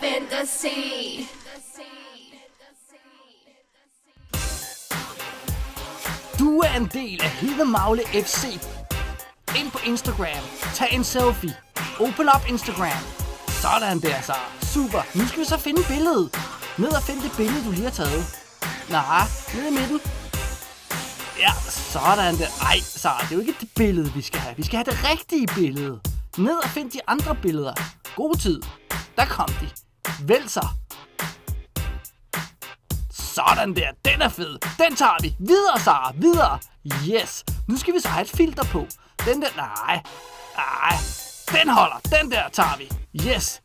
fantasy. Du er en del af Hedemagle FC. Ind på Instagram. Tag en selfie. Open up Instagram. Sådan der, så. Super. Nu skal vi så finde billedet. Ned og finde det billede, du lige har taget. Nej, ned i midten. Ja, sådan der. Ej, så det er jo ikke det billede, vi skal have. Vi skal have det rigtige billede. Ned og find de andre billeder. God tid. Der kom de. Vælg så. Sådan der. Den er fed. Den tager vi. Videre, Sara. Videre. Yes. Nu skal vi så have et filter på. Den der. Nej. Den holder. Den der tager vi. Yes.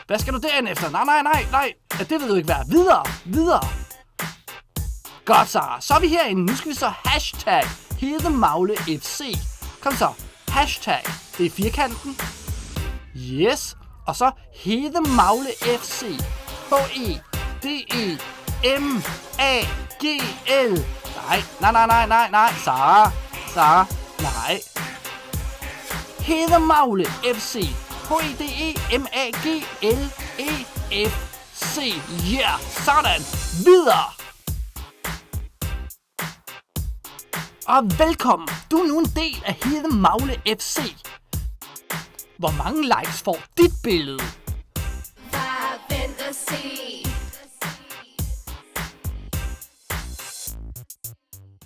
Hvad skal du derhen efter? Nej. Ja, det ved du ikke hvad. Videre. Godt, Sara. Så er vi herinde. Nu skal vi så hashtag Hedemagle FC. Kom så. Hashtag. Det er firkanten. Yes. Og så Hedemagle FC. Hedemagle. Nej. Sara. Nej. Hedemagle FC. Hedemaglefc. Yeah. Sådan. Videre. Og velkommen. Du er nu en del af Hedemagle FC. Hvor mange likes får dit billede?